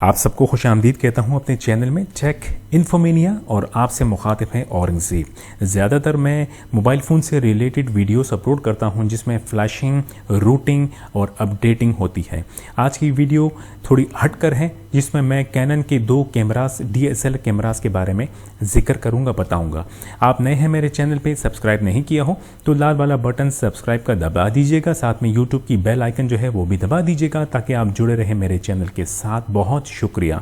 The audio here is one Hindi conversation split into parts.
आप सबको खुशामदीद कहता हूं अपने चैनल में टेक इन्फोमेनिया और आपसे मुखातिब हैं औरंगज़ेब। ज़्यादातर मैं मोबाइल फ़ोन से रिलेटेड वीडियोस अपलोड करता हूं जिसमें फ्लैशिंग, रूटिंग और अपडेटिंग होती है। आज की वीडियो थोड़ी हटकर है जिसमें मैं कैनन के 2 कैमरास DSLR कैमरास के बारे में जिक्र करूंगा, बताऊंगा। आप नए हैं मेरे चैनल पे, सब्सक्राइब नहीं किया हो तो लाल वाला बटन सब्सक्राइब का दबा दीजिएगा, साथ में यूट्यूब की बेल आइकन जो है वो भी दबा दीजिएगा ताकि आप जुड़े रहें मेरे चैनल के साथ। बहुत शुक्रिया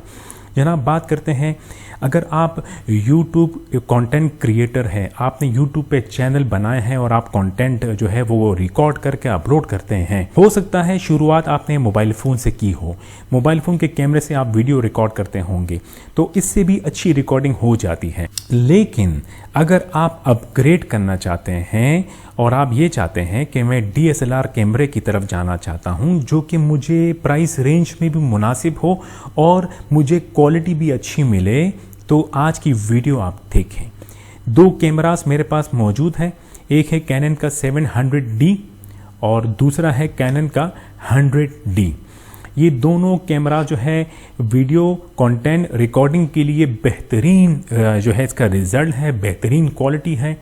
जनाब। बात करते हैं, अगर आप YouTube कंटेंट क्रिएटर हैं, आपने YouTube पे चैनल बनाए हैं और आप कंटेंट जो है वो रिकॉर्ड करके अपलोड करते हैं, हो सकता है शुरुआत आपने मोबाइल फ़ोन से की हो, मोबाइल फ़ोन के कैमरे से आप वीडियो रिकॉर्ड करते होंगे तो इससे भी अच्छी रिकॉर्डिंग हो जाती है। लेकिन अगर आप अपग्रेड करना चाहते हैं और आप ये चाहते हैं कि मैं DSLR कैमरे की तरफ जाना चाहता हूं जो कि मुझे प्राइस रेंज में भी मुनासिब हो और मुझे क्वालिटी भी अच्छी मिले, तो आज की वीडियो आप देखें। 2 कैमरास मेरे पास मौजूद हैं, एक है कैनन का 700D और दूसरा है कैनन का 100D। ये दोनों कैमरा जो है वीडियो कंटेंट रिकॉर्डिंग के लिए बेहतरीन जो है इसका रिज़ल्ट है, बेहतरीन क्वालिटी है।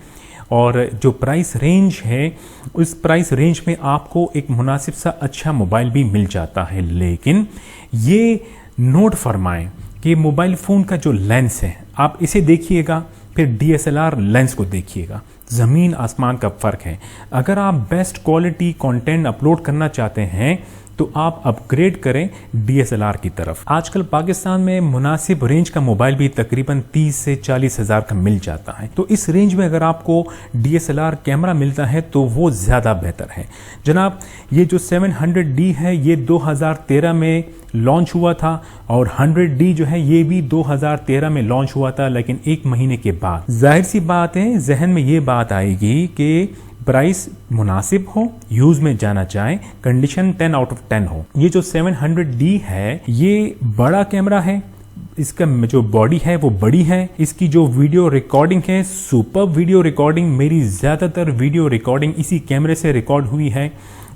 और जो प्राइस रेंज है उस प्राइस रेंज में आपको एक मुनासिब सा अच्छा मोबाइल भी मिल जाता है। लेकिन ये नोट फरमाएं कि मोबाइल फ़ोन का जो लेंस है आप इसे देखिएगा, फिर DSLR लेंस को देखिएगा, ज़मीन आसमान का फ़र्क है। अगर आप बेस्ट क्वालिटी कंटेंट अपलोड करना चाहते हैं तो आप अपग्रेड करें DSLR की तरफ। आजकल पाकिस्तान में मुनासिब रेंज का मोबाइल भी तकरीबन 30 से 40 हज़ार का मिल जाता है, तो इस रेंज में अगर आपको DSLR कैमरा मिलता है तो वो ज़्यादा बेहतर है। जनाब, ये जो 700D है ये 2013 में लॉन्च हुआ था और 100D जो है ये भी 2013 में लॉन्च हुआ था, लेकिन 1 महीने के बाद जाहिर सी बात है जहन में ये बात आएगी कि प्राइस मुनासिब हो, यूज में जाना चाहे, कंडीशन 10 आउट ऑफ 10 हो। ये जो 700D है ये बड़ा कैमरा है, इसका जो बॉडी है वो बड़ी है, इसकी जो वीडियो रिकॉर्डिंग है सुपर वीडियो रिकॉर्डिंग, मेरी ज़्यादातर वीडियो रिकॉर्डिंग इसी कैमरे से रिकॉर्ड हुई है।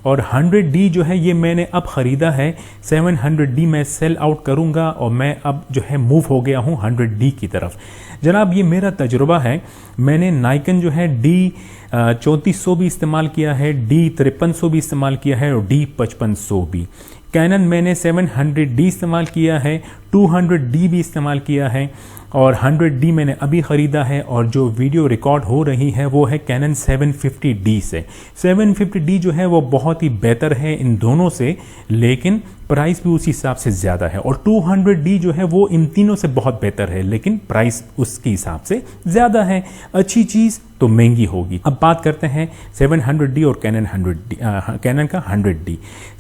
और 100D जो है ये मैंने अब ख़रीदा है, 700D मैं सेल आउट करूँगा और मैं अब जो है मूव हो गया हूँ 100D की तरफ। जनाब, ये मेरा तजुर्बा है, मैंने नाइकन जो है D3400 भी इस्तेमाल किया है, D5300 भी इस्तेमाल किया है और D5500 भी। कैनन मैंने 700D इस्तेमाल किया है, 200D भी इस्तेमाल किया है और 100D मैंने अभी ख़रीदा है। और जो वीडियो रिकॉर्ड हो रही है वो है कैनन 750D से। 750D जो है वो बहुत ही बेहतर है इन दोनों से, लेकिन प्राइस भी उसी हिसाब से ज़्यादा है। और 200D जो है वो इन तीनों से बहुत बेहतर है, लेकिन प्राइस उसके हिसाब से ज़्यादा है। अच्छी चीज़ तो महंगी होगी। अब बात करते हैं 700D और कैनन का 100D।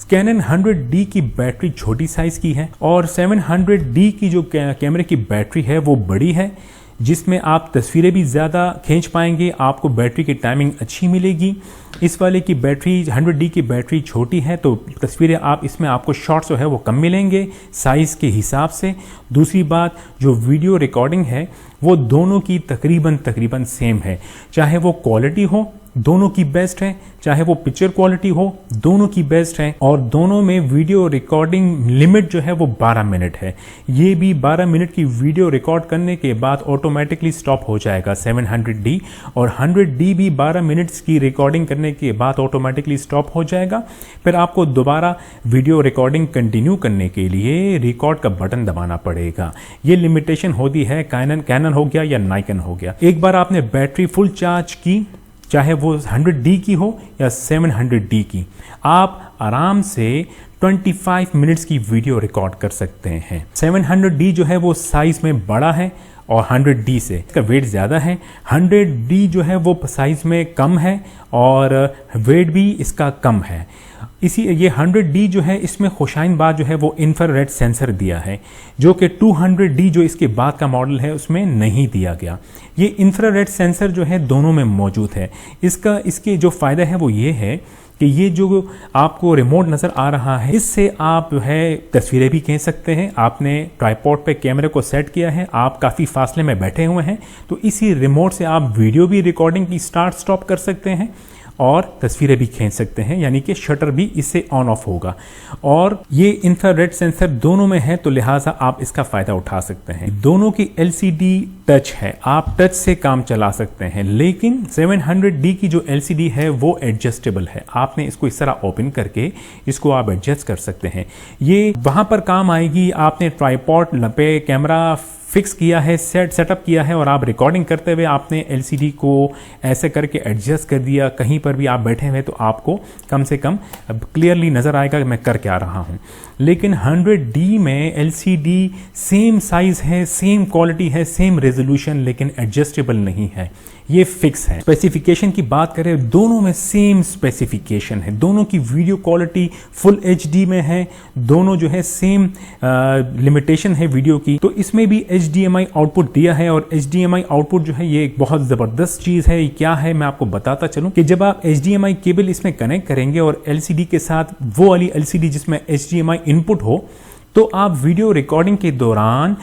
कैनन 100D की बैटरी छोटी साइज़ की है और 700D की जो कैमरे की बैटरी है वो बड़ी है, जिसमें आप तस्वीरें भी ज़्यादा खींच पाएंगे, आपको बैटरी की टाइमिंग अच्छी मिलेगी। इस वाले की बैटरी 100D की बैटरी छोटी है तो तस्वीरें आप इसमें आपको शॉट्स जो है वो कम मिलेंगे साइज़ के हिसाब से। दूसरी बात, जो वीडियो रिकॉर्डिंग है वो दोनों की तकरीबन सेम है, चाहे वो क्वालिटी हो दोनों की बेस्ट है, चाहे वो पिक्चर क्वालिटी हो दोनों की बेस्ट है। और दोनों में वीडियो रिकॉर्डिंग लिमिट जो है वो 12 मिनट है। ये भी 12 मिनट की वीडियो रिकॉर्ड करने के बाद ऑटोमेटिकली स्टॉप हो जाएगा 700D, और 100D भी 12 मिनट्स की रिकॉर्डिंग करने के बाद ऑटोमेटिकली स्टॉप हो जाएगा। फिर आपको दोबारा वीडियो रिकॉर्डिंग कंटिन्यू करने के लिए रिकॉर्ड का बटन दबाना पड़ेगा। ये लिमिटेशन होती है, कैनन हो गया या नाइकन हो गया। एक बार आपने बैटरी फुल चार्ज की, चाहे वो 100D की हो या 700D की, आप आराम से 25 मिनट्स की वीडियो रिकॉर्ड कर सकते हैं। 700D जो है वो साइज़ में बड़ा है और 100D से इसका वेट ज़्यादा है। 100D जो है वो साइज़ में कम है और वेट भी इसका कम है। इसी ये 100D जो है इसमें खुशाइन बात जो है वो इंफ्रारेड सेंसर दिया है, जो कि 200D जो इसके बाद का मॉडल है उसमें नहीं दिया गया। ये इंफ्रारेड सेंसर जो है दोनों में मौजूद है। इसके जो फ़ायदा है वो ये है कि ये जो आपको रिमोट नज़र आ रहा है इससे आप जो है तस्वीरें भी खींच सकते हैं। आपने ट्राइपॉड पे कैमरे को सेट किया है, आप काफ़ी फासले में बैठे हुए हैं, तो इसी रिमोट से आप वीडियो भी रिकॉर्डिंग की स्टार्ट स्टॉप कर सकते हैं और तस्वीरें भी खींच सकते हैं, यानी कि शटर भी इससे ऑन ऑफ होगा। और ये इंफ्रारेड सेंसर दोनों में है, तो लिहाजा आप इसका फ़ायदा उठा सकते हैं। दोनों की LCD टच है, आप टच से काम चला सकते हैं। लेकिन 700D की जो LCD है वो एडजस्टेबल है, आपने इसको इस तरह ओपन करके इसको आप एडजस्ट कर सकते हैं। ये वहाँ पर काम आएगी, आपने ट्राइपॉड पे कैमरा फिक्स किया है, सेटअप किया है और आप रिकॉर्डिंग करते हुए आपने LCD को ऐसे करके एडजस्ट कर दिया, कहीं पर भी आप बैठे हुए तो आपको कम से कम क्लियरली नज़र आएगा कि मैं कर क्या रहा हूँ। लेकिन 100D में LCD सेम साइज़ है, सेम क्वालिटी है, सेम रेजोल्यूशन, लेकिन एडजस्टेबल नहीं है, ये फिक्स है। स्पेसिफिकेशन की बात करें, दोनों में सेम स्पेसिफिकेशन है, दोनों की वीडियो क्वालिटी फुल HD में है, दोनों जो है सेम लिमिटेशन है वीडियो की। तो इसमें भी HDMI आउटपुट दिया है और HDMI आउटपुट जो है ये एक बहुत ज़बरदस्त चीज़ है। क्या है मैं आपको बताता चलूँ कि जब आप HDMI केबल इसमें कनेक्ट करेंगे और LCD के साथ वो वाली LCD जिसमें HDMI इनपुट हो, तो आप वीडियो रिकॉर्डिंग के दौरान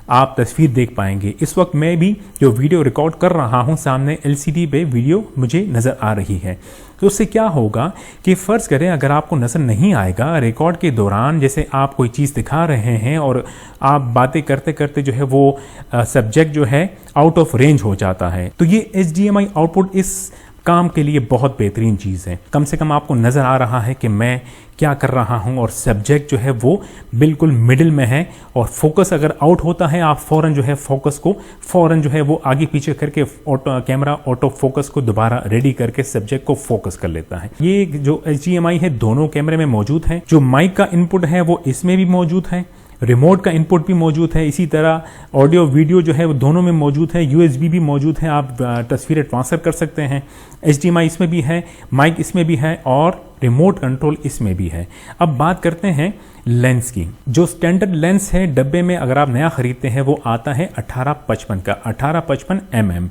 आप तस्वीर देख पाएंगे। इस वक्त मैं भी जो वीडियो रिकॉर्ड कर रहा हूं, सामने LCD पे वीडियो मुझे नज़र आ रही है। तो उससे क्या होगा कि फ़र्ज़ करें अगर आपको नज़र नहीं आएगा रिकॉर्ड के दौरान, जैसे आप कोई चीज़ दिखा रहे हैं और आप बातें करते करते जो है वो सब्जेक्ट जो है आउट ऑफ रेंज हो जाता है, तो ये HDMI आउटपुट इस काम के लिए बहुत बेहतरीन चीज़ है। कम से कम आपको नज़र आ रहा है कि मैं क्या कर रहा हूं और सब्जेक्ट जो है वो बिल्कुल मिडिल में है, और फोकस अगर आउट होता है आप फ़ौरन जो है फोकस को फ़ौरन जो है वो आगे पीछे करके कैमरा ऑटो फोकस को दोबारा रेडी करके सब्जेक्ट को फोकस कर लेता है। ये जो HDMI है दोनों कैमरे में मौजूद है। जो माइक का इनपुट है वो इसमें भी मौजूद है, रिमोट का इनपुट भी मौजूद है, इसी तरह ऑडियो वीडियो जो है वो दोनों में मौजूद है, USB भी मौजूद है, आप तस्वीरें ट्रांसफ़र कर सकते हैं। HDMI इसमें भी है, माइक इसमें भी है और रिमोट कंट्रोल इसमें भी है। अब बात करते हैं लेंस की। जो स्टैंडर्ड लेंस है डब्बे में अगर आप नया ख़रीदते हैं वो आता है 18-55 का, 18-55 mm।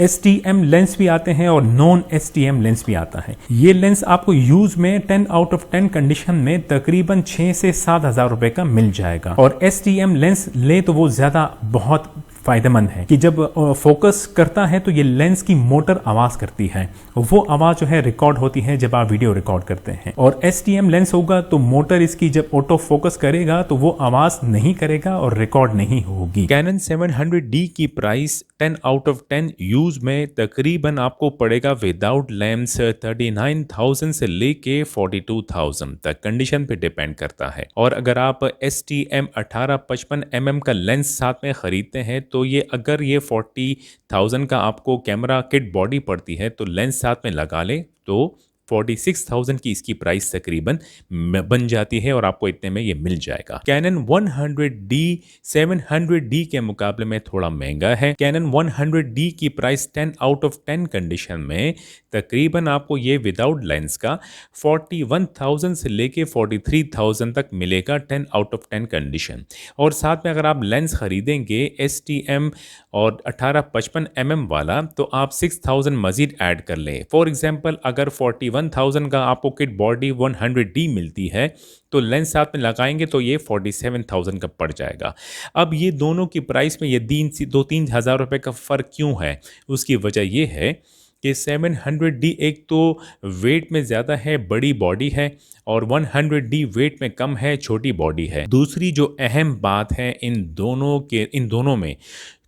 STM लेंस भी आते हैं और नॉन STM लेंस भी आता है। ये लेंस आपको यूज में 10 आउट ऑफ 10 कंडीशन में तकरीबन 6 से 7 हज़ार रुपए का मिल जाएगा। और STM लेंस ले तो वो ज़्यादा बहुत फ़ायदेमंद है कि जब फोकस करता है तो ये लेंस की मोटर आवाज़ करती है, वो आवाज़ जो है रिकॉर्ड होती है जब आप वीडियो रिकॉर्ड करते हैं। और STM लेंस होगा तो मोटर इसकी जब ऑटो फोकस करेगा तो वो आवाज़ नहीं करेगा और रिकॉर्ड नहीं होगी। Canon 700D की प्राइस 10 आउट ऑफ 10 यूज में तकरीबन आपको पड़ेगा विदाउट लेंस 39,000 से लेके 42,000 तक, कंडीशन पे डिपेंड करता है। और अगर आप STM 18-55 mm का लेंस साथ में ख़रीदते हैं तो ये अगर ये 40,000 का आपको कैमरा किट बॉडी पड़ती है तो लेंस साथ में लगा ले तो 46,000 की इसकी प्राइस तकरीबन बन जाती है और आपको इतने में ये मिल जाएगा। Canon 100D 700D के मुकाबले में थोड़ा महंगा है। Canon 100D की प्राइस 10 आउट ऑफ 10 कंडीशन में तकरीबन आपको ये विदाउट लेंस का 41,000 से लेके 43,000 तक मिलेगा 10 आउट ऑफ 10 कंडीशन। और साथ में अगर आप लेंस खरीदेंगे STM और 18-55 mm वाला तो आप 6,000 मजीद ऐड कर लें। फॉर एग्जांपल अगर 41,000 का आपको किट बॉडी 100D मिलती है तो लेंस साथ में लगाएंगे तो ये 47,000 का पड़ जाएगा। अब ये दोनों की प्राइस में ये 2-3 हज़ार रुपये का फ़र्क क्यों है? उसकी वजह ये है कि 700D एक तो वेट में ज़्यादा है, बड़ी बॉडी है, और 100D वेट में कम है, छोटी बॉडी है। दूसरी जो अहम बात है इन दोनों में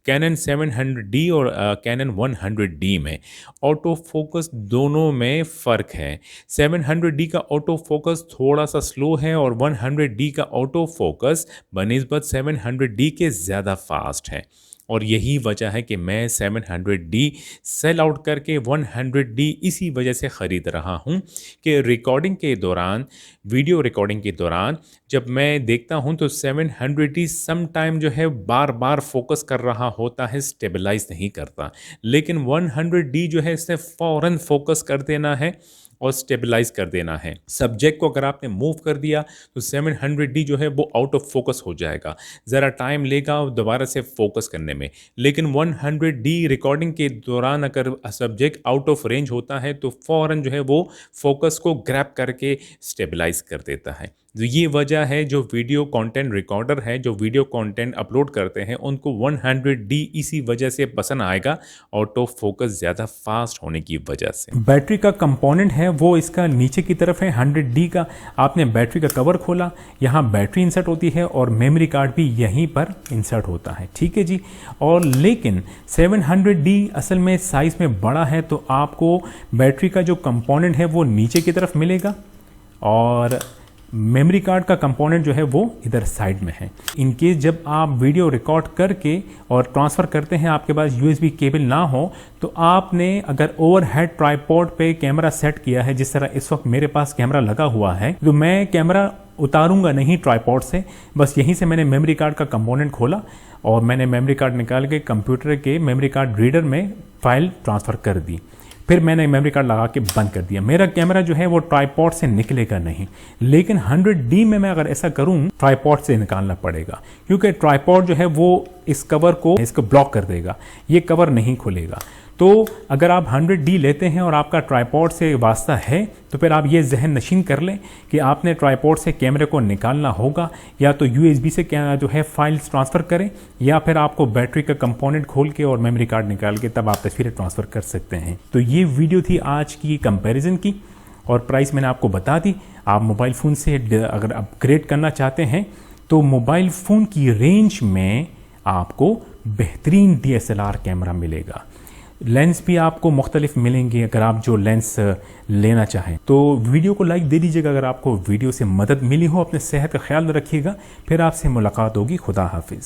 Canon 700D और Canon 100D में ऑटो फोकस दोनों में फ़र्क है। 700D का ऑटो फोकस थोड़ा सा स्लो है और 100D का ऑटो फोकस बनिस्बत 700D के ज़्यादा फास्ट है। और यही वजह है कि मैं 700D सेल आउट करके 100D इसी वजह से ख़रीद रहा हूँ कि रिकॉर्डिंग के दौरान, वीडियो रिकॉर्डिंग के दौरान जब मैं देखता हूँ तो 700D सम टाइम जो है बार बार फोकस कर रहा होता है, स्टेबलाइज नहीं करता। लेकिन 100D जो है इसने फ़ौरन फोकस कर देना है और स्टेबलाइज कर देना है। सब्जेक्ट को अगर आपने मूव कर दिया तो 700D जो है वो आउट ऑफ फोकस हो जाएगा, ज़रा टाइम लेगा दोबारा से फोकस करने में। लेकिन 100D रिकॉर्डिंग के दौरान अगर सब्जेक्ट आउट ऑफ रेंज होता है तो फ़ौरन जो है वो फोकस को ग्रैब करके स्टेबलाइज कर देता है। तो ये वजह है जो वीडियो कंटेंट रिकॉर्डर है जो वीडियो कंटेंट अपलोड करते हैं उनको 100D इसी वजह से पसंद आएगा, ऑटो फोकस ज़्यादा फास्ट होने की वजह से। बैटरी का कंपोनेंट है वो इसका नीचे की तरफ है 100D का। आपने बैटरी का कवर खोला, यहाँ बैटरी इंसर्ट होती है और मेमोरी कार्ड भी यहीं पर इंसर्ट होता है, ठीक है जी। और लेकिन 700D असल में साइज़ में बड़ा है, तो आपको बैटरी का जो कंपोनेंट है वो नीचे की तरफ मिलेगा और मेमोरी कार्ड का कंपोनेंट जो है वो इधर साइड में है। इनकेस जब आप वीडियो रिकॉर्ड करके और ट्रांसफ़र करते हैं, आपके पास USB केबल ना हो, तो आपने अगर ओवरहेड ट्राइपॉड पे कैमरा सेट किया है, जिस तरह इस वक्त मेरे पास कैमरा लगा हुआ है, तो मैं कैमरा उतारूंगा नहीं ट्राइपॉड से, बस यहीं से मैंने मेमोरी कार्ड का कंपोनेंट खोला और मैंने मेमोरी कार्ड निकाल के कंप्यूटर के मेमोरी कार्ड रीडर में फाइल ट्रांसफ़र कर दी। फिर मैंने मेमोरी कार्ड लगा के बंद कर दिया। मेरा कैमरा जो है वो ट्राइपॉड से निकलेगा नहीं, लेकिन 100D में मैं अगर ऐसा करूं, ट्राइपॉड से निकालना पड़ेगा, क्योंकि ट्राइपॉड जो है वो इस कवर को इसको ब्लॉक कर देगा, ये कवर नहीं खुलेगा। तो अगर आप 100D लेते हैं और आपका ट्राइपॉड से वास्ता है, तो फिर आप ये जहन नशीन कर लें कि आपने ट्राइपॉड से कैमरे को निकालना होगा, या तो USB से जो है फाइल्स ट्रांसफ़र करें, या फिर आपको बैटरी का कंपोनेंट खोल के और मेमोरी कार्ड निकाल के तब आप तस्वीरें ट्रांसफ़र कर सकते हैं। तो ये वीडियो थी आज की कंपैरिजन की, और प्राइस मैंने आपको बता दी। आप मोबाइल फ़ोन से अगर अपग्रेड करना चाहते हैं तो मोबाइल फ़ोन की रेंज में आपको बेहतरीन DSLR कैमरा मिलेगा। लेंस भी आपको मुख्तलिफ मिलेंगे अगर आप जो लेंस लेना चाहें। तो वीडियो को लाइक दे दीजिएगा अगर आपको वीडियो से मदद मिली हो। अपने सेहत का ख्याल रखिएगा। फिर आपसे मुलाकात होगी। खुदा हाफिज़।